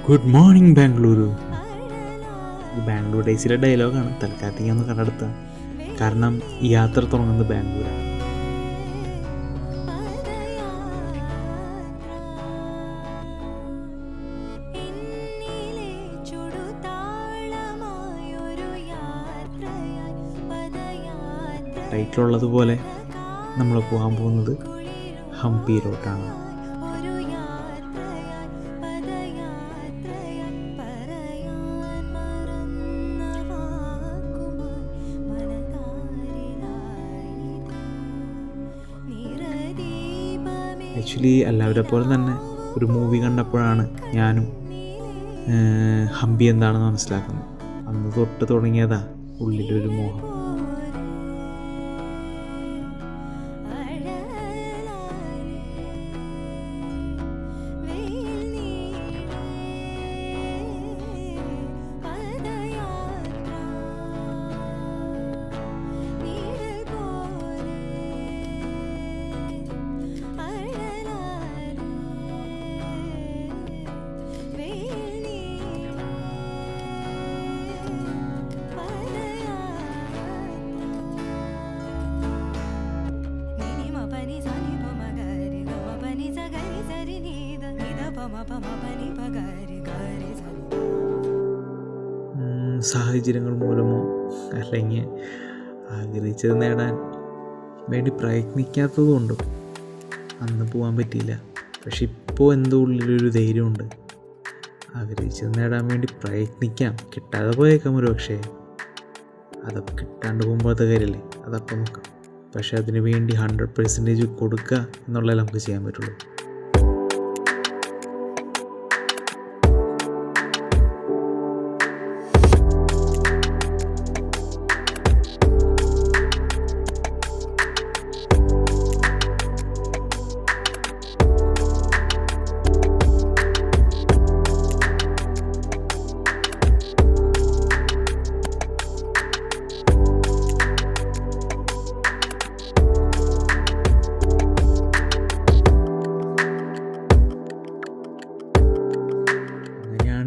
Good morning Bengaluru. Bangalore ഡേയ്സിലെ ഡയലോഗാണ്. തൽക്കാലത്തേക്ക് ഒന്ന് കണ്ടെടുത്ത കാരണം ഈ യാത്ര തുടങ്ങുന്നത് ബാംഗ്ലൂരാണ്. ടൈറ്റിലുള്ളതുപോലെ നമ്മൾ പോകാൻ പോകുന്നത് ഹംപിയിലോട്ടാണ്. ആക്ച്വലി എല്ലാവരെ പോലെ തന്നെ ഒരു മൂവി കണ്ടപ്പോഴാണ് ഞാനും ഹംപി എന്താണെന്ന് മനസ്സിലാക്കുന്നത്. അന്ന് തൊട്ട് തുടങ്ങിയതാ ഉള്ളിലൊരു മോഹം. സാഹചര്യങ്ങൾ മൂലമോ അല്ലെങ്കിൽ ആഗ്രഹിച്ചത് നേടാൻ വേണ്ടി പ്രയത്നിക്കാത്തതുകൊണ്ടും അന്ന് പോകാൻ പറ്റിയില്ല. പക്ഷെ ഇപ്പോൾ എന്തോ ഉള്ളിലൊരു ധൈര്യമുണ്ട്. ആഗ്രഹിച്ചത് നേടാൻ വേണ്ടി പ്രയത്നിക്കാം. കിട്ടാതെ പോയേക്കാം ഒരു പക്ഷേ. അതൊക്കെ കിട്ടാണ്ട് പോകുമ്പോഴത്തെ കാര്യമല്ലേ, അതൊക്കെ നോക്കാം. പക്ഷെ അതിന് വേണ്ടി 100% കൊടുക്കുക എന്നുള്ളത് നമുക്ക് ചെയ്യാൻ പറ്റുള്ളൂ.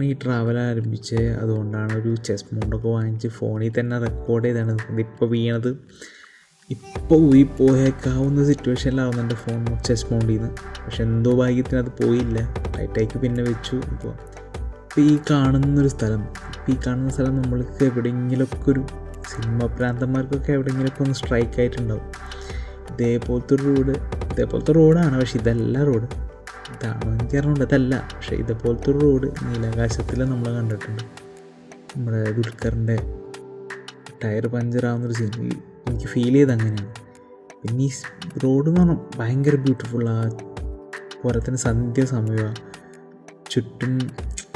ഈ ട്രാവൽ ആരംഭിച്ച് അതുകൊണ്ടാണ് ഒരു ചെസ് മൗണ്ടൊക്കെ വാങ്ങിച്ച് ഫോണിൽ തന്നെ റെക്കോർഡ് ചെയ്താണ് നിൽക്കുന്നത്. ഇപ്പോൾ വീണത് ഇപ്പോൾ പോയേക്കാവുന്ന സിറ്റുവേഷനിലാവുന്നു എൻ്റെ ഫോൺ ചെസ് മൗണ്ടിൽ നിന്ന്. പക്ഷെ എന്തോ ഭാഗ്യത്തിന് അത് പോയില്ല. ലൈറ്റായിക്ക് പിന്നെ വെച്ചു. ഇപ്പോൾ ഈ കാണുന്ന സ്ഥലം നമ്മൾക്ക് എവിടെയെങ്കിലുമൊക്കെ ഒരു സിനിമ പ്രാന്തന്മാർക്കൊക്കെ എവിടെയെങ്കിലുമൊക്കെ ഒന്ന് സ്ട്രൈക്ക് ആയിട്ടുണ്ടാവും. ഇതേപോലത്തെ റോഡാണ്. പക്ഷെ ഇതല്ല റോഡ്. ഇതാണോ എനിക്കറിഞ്ഞുണ്ട്, അതല്ല. പക്ഷേ ഇതേപോലത്തെ ഒരു റോഡ് നീലാകാശത്തിൽ നമ്മൾ കണ്ടിട്ടുണ്ട്. നമ്മുടെ ദുൽഖറിൻ്റെ ടയർ പഞ്ചറാവുന്നൊരു സീൻ എനിക്ക് ഫീൽ ചെയ്ത് അങ്ങനെയാണ്. പിന്നെ ഈ റോഡ് എന്ന് പറഞ്ഞാൽ ഭയങ്കര ബ്യൂട്ടിഫുള്ളാണ്. പോലെ തന്നെ സന്ധ്യ സമയമാണ്. ചുറ്റും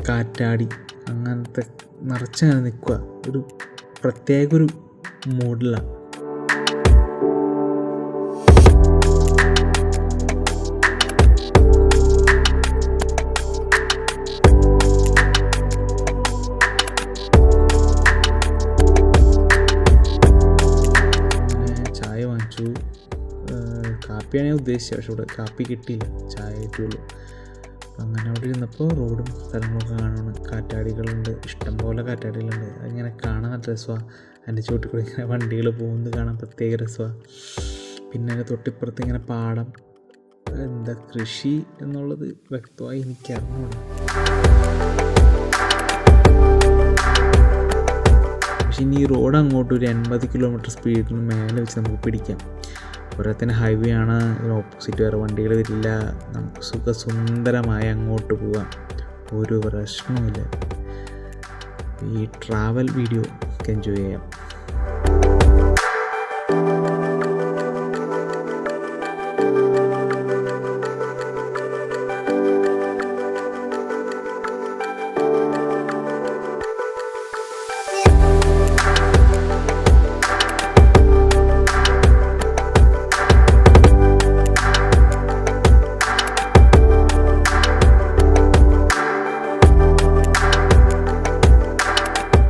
കാറ്റാടി അങ്ങനത്തെ നിറച്ചങ്ങനെ നിൽക്കുക. ഒരു പ്രത്യേക ഒരു മൂഡിലാണ്. കാപ്പിയാണ് ഞാൻ ഉദ്ദേശിച്ചത്. പക്ഷെ ഇവിടെ കാപ്പി കിട്ടിയില്ല, ചായ കിട്ടുള്ളൂ. അപ്പം അങ്ങനെ അവിടെ ഇരുന്നപ്പോൾ റോഡും സ്ഥലങ്ങളൊക്കെ കാണുന്നു. കാറ്റാടികളുണ്ട്, ഇഷ്ടംപോലെ കാറ്റാടികളുണ്ട്. അതിങ്ങനെ കാണാൻ നല്ല രസമാണ്. അതിൻ്റെ ചുവട്ടിൽ കൂടെ ഇങ്ങനെ വണ്ടികൾ പോകുന്നത് കാണാൻ പ്രത്യേക രസമാണ്. പിന്നെ തൊട്ടിപ്പുറത്ത് ഇങ്ങനെ പാടം, എന്താ കൃഷി എന്നുള്ളത് വ്യക്തമായി എനിക്കറിഞ്ഞൂടാ. പക്ഷെ ഇനി ഈ റോഡ് അങ്ങോട്ട് ഒരു 80 കിലോമീറ്റർ സ്പീഡിന് മേലെ വെച്ച് നമുക്ക് പിടിക്കാം. പോരാത്തന്നെ ഹൈവേ ആണ്. ഓപ്പോസിറ്റ് വേറെ വണ്ടികൾ വരില്ല. നമുക്ക് സുഖസുന്ദരമായി അങ്ങോട്ട് പോകാം. ഒരു പ്രശ്നവുമില്ല. ഈ ട്രാവൽ വീഡിയോ ഒക്കെ എൻജോയ് ചെയ്യാം.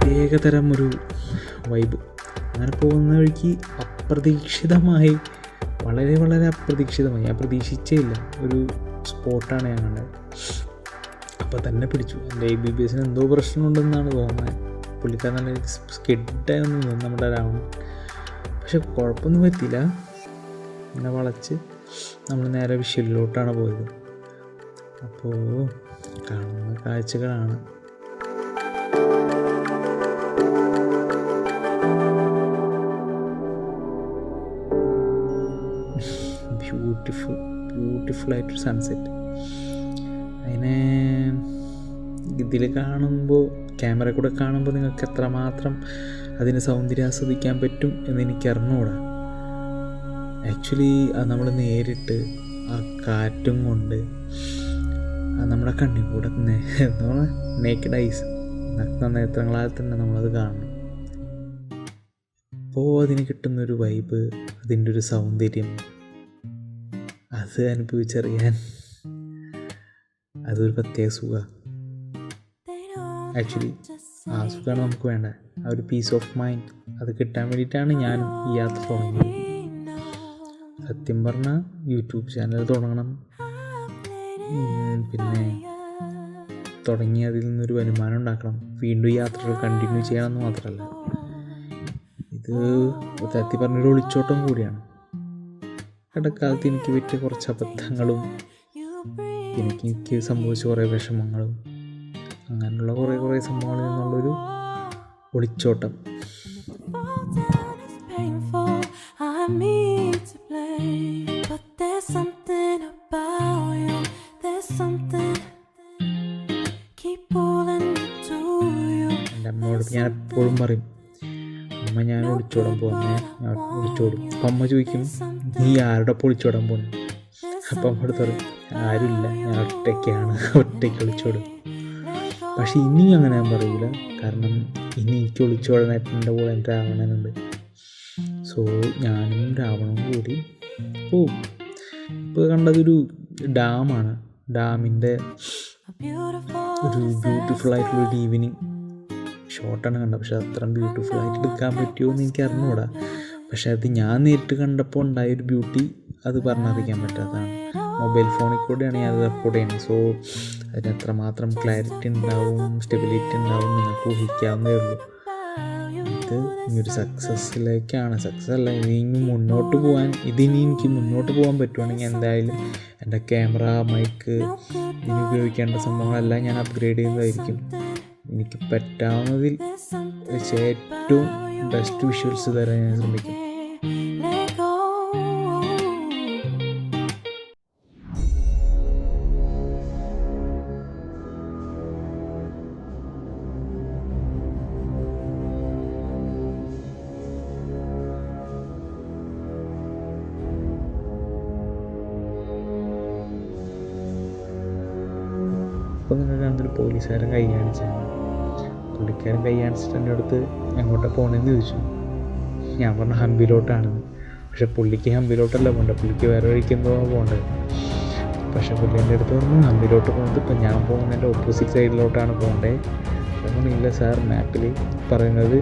പ്രത്യേകതരം ഒരു വൈബ്. അങ്ങനെ പോകുന്ന വഴിക്ക് അപ്രതീക്ഷിതമായി, വളരെ വളരെ അപ്രതീക്ഷിതമായി, ഞാൻ പ്രതീക്ഷിച്ചേ ഇല്ല ഒരു സ്പോട്ടാണ് ഞാൻ കണ്ടത്. അപ്പോൾ തന്നെ പിടിച്ചു. എൻ്റെ ABBS എന്തോ പ്രശ്നമുണ്ടെന്നാണ് തോന്നുന്നത്. പുള്ളിക്കാരൻ നല്ല സ്കിഡായൊന്നും നിന്നു നമ്മുടെ രാവണൻ. പക്ഷെ കുഴപ്പമൊന്നും പറ്റിയില്ല. ഇങ്ങനെ വളച്ച് നമ്മൾ നേരെ വിഷ്വലിലോട്ടാണ് പോയത്. അപ്പോൾ കാണുന്ന കാഴ്ചകളാണ്. ബ്യൂട്ടിഫുള്ളായിട്ടൊരു സൺസെറ്റ്. അതിനെ ഇതിൽ കാണുമ്പോൾ, ക്യാമറ കൂടെ കാണുമ്പോൾ നിങ്ങൾക്ക് എത്രമാത്രം അതിന് സൗന്ദര്യം ആസ്വദിക്കാൻ പറ്റും എന്ന് എനിക്ക് അറിഞ്ഞുകൂടാ. ആക്ച്വലി അത് നമ്മൾ നേരിട്ട് ആ കാറ്റും കൊണ്ട് നമ്മുടെ കണ്ണിൽ കൂടെ നേക്കഡ് ഐസ് നഗ്ന നേത്രങ്ങളാൽ തന്നെ നമ്മളത് കാണണം. അപ്പോൾ അതിന് കിട്ടുന്നൊരു വൈബ്, അതിൻ്റെ ഒരു സൗന്ദര്യം, അത് അനുഭവിച്ചറിയാൻ അതൊരു പ്രത്യേക സുഖമാണ്. ആക്ച്വലി ആ സുഖമാണ് നമുക്ക് വേണ്ടത്. ആ ഒരു പീസ് ഓഫ് മൈൻഡ് അത് കിട്ടാൻ വേണ്ടിയിട്ടാണ് ഞാനും ഈ യാത്ര തുടങ്ങിയത്. സത്യം പറഞ്ഞാൽ യൂട്യൂബ് ചാനൽ തുടങ്ങണം, പിന്നെ തുടങ്ങി അതിൽ നിന്നൊരു വരുമാനം ഉണ്ടാക്കണം, വീണ്ടും യാത്രകൾ കണ്ടിന്യൂ ചെയ്യണമെന്ന് മാത്രമല്ല, ഇത് സത്യം പറഞ്ഞൊരു ഒളിച്ചോട്ടം കൂടിയാണ്. ഇടക്കാലത്ത് എനിക്ക് പറ്റിയ കുറച്ച് അബദ്ധങ്ങളും എനിക്ക് സംഭവിച്ച കുറേ വിഷമങ്ങളും അങ്ങനെയുള്ള കുറേ സംഭവങ്ങളിൽ നിന്നുള്ളൊരു ഒളിച്ചോട്ടം. എൻ്റെ അമ്മയോട് ഞാൻ എപ്പോഴും പറയും, അമ്മ ഞാൻ ഒളിച്ചോടാൻ പോകുന്നേ, ഞാൻ ഒളിച്ചോടും. അപ്പം അമ്മ ചോദിക്കും, നീ ആരുടെ ഒപ്പം ഒളിച്ചോടാൻ പോകുന്നു? അപ്പം അമ്മയോട് പറയും, ആരുമില്ല, ഞാൻ ഒറ്റയ്ക്ക് ഒളിച്ചോടും. പക്ഷെ ഇനി അങ്ങനെ ഞാൻ പറയില്ല, കാരണം ഇനി എനിക്ക് ഒളിച്ചോടാനായിട്ട് എൻ്റെ കൂടെ എൻ്റെ രാവണനുണ്ട്. സോ ഞാനും രാവണനും കൂടി പോവും. ഇപ്പോൾ കണ്ടതൊരു ഡാമാണ്. ഡാമിൻ്റെ ഒരു ബ്യൂട്ടിഫുള്ളായിട്ടുള്ളൊരു ഈവനിങ് ഷോട്ടാണ് കണ്ടത്. പക്ഷെ അത്രയും ബ്യൂട്ടിഫുള്ളായിട്ട് എടുക്കാൻ പറ്റുമോ എന്ന് എനിക്ക് അറിഞ്ഞുകൂടാ. പക്ഷെ അത് ഞാൻ നേരിട്ട് കണ്ടപ്പോൾ ഉണ്ടായൊരു ബ്യൂട്ടി അത് പറഞ്ഞറിയിക്കാൻ പറ്റാത്തതാണ്. മൊബൈൽ ഫോണിൽ കൂടെയാണ് ഞാൻ അത് റെക്കോർഡ് ചെയ്യുന്നത്. സോ അതിന് എത്രമാത്രം ക്ലാരിറ്റി ഉണ്ടാവും, സ്റ്റെബിലിറ്റി ഉണ്ടാവും നിങ്ങൾക്ക് ഊഹിക്കാവുന്നതേ ഉള്ളൂ. ഇത് ഇനിയൊരു സക്സസ്സിലേക്കാണ്, സക്സസ് അല്ല, ഇനി മുന്നോട്ട് പോകാൻ, ഇതിനി എനിക്ക് മുന്നോട്ട് പോകാൻ പറ്റുവാണെങ്കിൽ എന്തായാലും എൻ്റെ ക്യാമറ, മൈക്ക്, ഇനി ഉപയോഗിക്കേണ്ട സംഭവങ്ങളെല്ലാം ഞാൻ അപ്ഗ്രേഡ് ചെയ്യുന്നതായിരിക്കും. എനിക്ക് പറ്റാവുന്നതിൽ വെച്ച് ഏറ്റവും ബെസ്റ്റ് വിഷ്വൽസ് തരാൻ ഞാൻ ശ്രമിക്കും. അപ്പോൾ നിങ്ങൾ കാണുന്നൊരു പോലീസുകാരൻ കൈ കാണിച്ചാണ്. പുള്ളിക്കാരൻ കൈ കാണിച്ചിട്ട് എൻ്റെ അടുത്ത് എങ്ങോട്ടാണ് പോകണമെന്ന് ചോദിച്ചു. ഞാൻ പറഞ്ഞു ഹമ്പിലോട്ടാണെന്ന്. പക്ഷെ പുള്ളിക്ക് ഹമ്പിലോട്ടല്ല പോകേണ്ടത്, പുള്ളിക്ക് വേറെ വഴിക്കെന്തോ പോകേണ്ടത്. പക്ഷെ പുള്ളി എൻ്റെ അടുത്ത് പറഞ്ഞു ഹമ്പിലോട്ട് പോകുന്നത് ഇപ്പം ഞാൻ പോകുന്നതിൻ്റെ ഓപ്പോസിറ്റ് സൈഡിലോട്ടാണ് പോകേണ്ടത്. അപ്പം ഇല്ല സാർ, മാപ്പിൽ പറയുന്നത്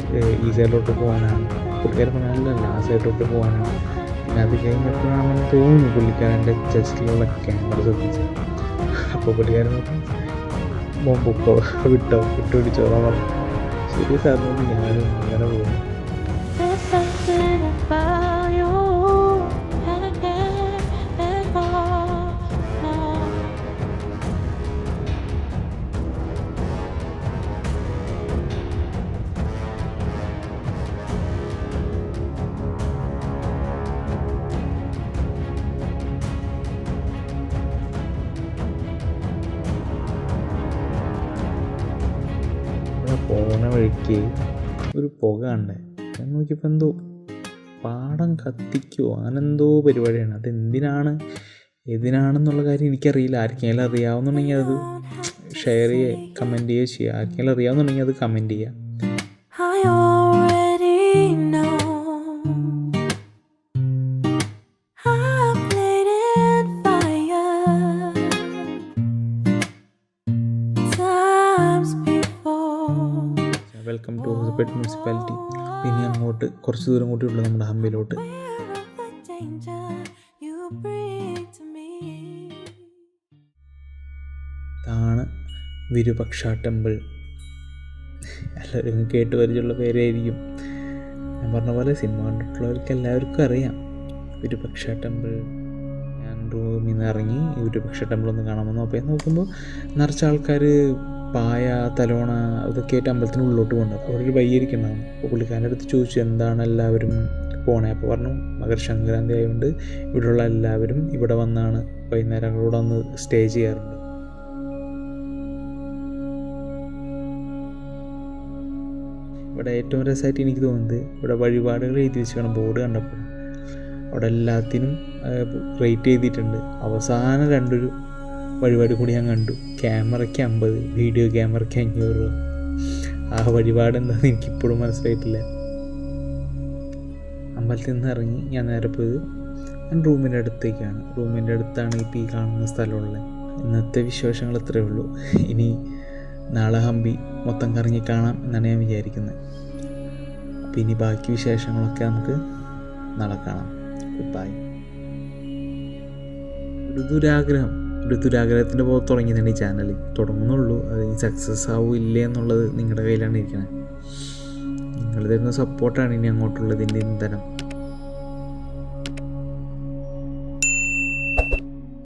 ഈ സൈഡിലോട്ട് പോകാനാണ്. പുള്ളിക്കാരൻ പറഞ്ഞാലല്ല, ആ സൈഡിലോട്ട് പോകാനാണ്. പിന്നെ അത് കഴിഞ്ഞപ്പോഴാണെന്ന് തോന്നുന്നു പുള്ളിക്കാരൻ്റെ ചെസ്റ്റിലുള്ള ക്യാമറ ശ്രദ്ധിച്ചത്. അപ്പോൾ പുള്ളിക്കാരൻ പൊക്കോ, വിട്ടുപിടിച്ചോളാൻ പറഞ്ഞു. ശരി സാർ, ഞാനും അങ്ങനെ പോകും. പോണ വഴിക്ക് ഒരു പുക കണ്ടേ. ഞാൻ നോക്കിയപ്പോൾ എന്തോ പാടം കത്തിക്കുമോ അങ്ങനെന്തോ പരിപാടിയാണ്. അതെന്തിനാണ് ഏതിനാണെന്നുള്ള കാര്യം എനിക്കറിയില്ല. ആർക്കെങ്കിലും അറിയാവുന്നുണ്ടെങ്കിൽ അത് ഷെയർ ചെയ്യുക, കമൻറ്റ് ചെയ്യുക. ആർക്കെങ്കിലും അറിയാവുന്നുണ്ടെങ്കിൽ അത് കമൻറ്റ് ചെയ്യുക. Welcome to Hospet municipality. പിന്നെ അങ്ങോട്ട് കുറച്ച് ദൂരം കൂട്ടിയുള്ളൂ നമ്മുടെ ഹമ്പിലോട്ട്. ഇതാണ് വിരുപക്ഷ ടെമ്പിൾ, എല്ലാവരും കേട്ട് പരിചയമുള്ള പേരായിരിക്കും. ഞാൻ പറഞ്ഞ പോലെ സിനിമ കണ്ടിട്ടുള്ളവർക്ക് എല്ലാവർക്കും അറിയാം വിരുപക്ഷ ടെമ്പിൾ. ഞാൻ റൂമിൽ നിന്ന് ഇറങ്ങി വിരുപക്ഷ ടെമ്പിൾ ഒന്ന് കാണാമെന്ന് നോക്കുമ്പോൾ നിറച്ച ആൾക്കാർ പായ, തലോണ ഇതൊക്കെ ആയിട്ട് അമ്പലത്തിന് ഉള്ളിലോട്ട് പോകുന്നുണ്ട്. അവിടെ ഒരു വയ്യിരിക്കണ്ടാകും. അപ്പോൾ പുള്ളിക്കാരൻ്റെ അടുത്ത് ചോദിച്ചു എന്താണ് എല്ലാവരും പോണേ. അപ്പോൾ പറഞ്ഞു മകരസംക്രാന്തി ആയതുകൊണ്ട് ഇവിടെയുള്ള എല്ലാവരും ഇവിടെ വന്നാണ് വൈകുന്നേരങ്ങളോടെ വന്ന് സ്റ്റേ ചെയ്യാറുണ്ട്. ഇവിടെ ഏറ്റവും രസമായിട്ട് എനിക്ക് തോന്നുന്നത് ഇവിടെ വഴിപാടുകൾ എഴുതി വെച്ചാണ് ബോർഡ് കണ്ടപ്പോൾ. അവിടെ എല്ലാത്തിനും റേറ്റ് എഴുതിയിട്ടുണ്ട്. അവസാനം 2 വഴിപാട് കൂടി ഞാൻ കണ്ടു. ക്യാമറയ്ക്ക് 50, വീഡിയോ ക്യാമറയ്ക്ക് 500 രൂപ. ആ വഴിപാട് എന്താണെന്ന് എനിക്കിപ്പോഴും മനസ്സിലായിട്ടില്ല. അമ്പലത്തിൽ നിന്ന് ഇറങ്ങി ഞാൻ നേരെ പോയത് ഞാൻ റൂമിൻ്റെ അടുത്തേക്കാണ്. റൂമിൻ്റെ അടുത്താണ് ഇപ്പോൾ ഈ കാണുന്ന സ്ഥലമുള്ളത്. ഇന്നത്തെ വിശേഷങ്ങൾ ഇത്രയേ ഉള്ളൂ. ഇനി നാളെ ഹംപി മൊത്തം കറങ്ങി കാണാം എന്നാണ് ഞാൻ വിചാരിക്കുന്നത്. അപ്പോൾ ഇനി ബാക്കി വിശേഷങ്ങളൊക്കെ നമുക്ക് നാളെ കാണാം. Good bye. ഒരു ദുരാഗ്രഹത്തിൻ്റെ പുറത്ത് തുടങ്ങിയതാണ് ഈ ചാനൽ. തുടങ്ങുന്നുള്ളൂ. അത് സക്സസ് ആവും ഇല്ലേ എന്നുള്ളത് നിങ്ങളുടെ കയ്യിലാണ് ഇരിക്കുന്നത്. നിങ്ങൾ തരുന്ന സപ്പോർട്ടാണ് ഇനി അങ്ങോട്ടുള്ളതിൻ്റെ ഇന്ധനം.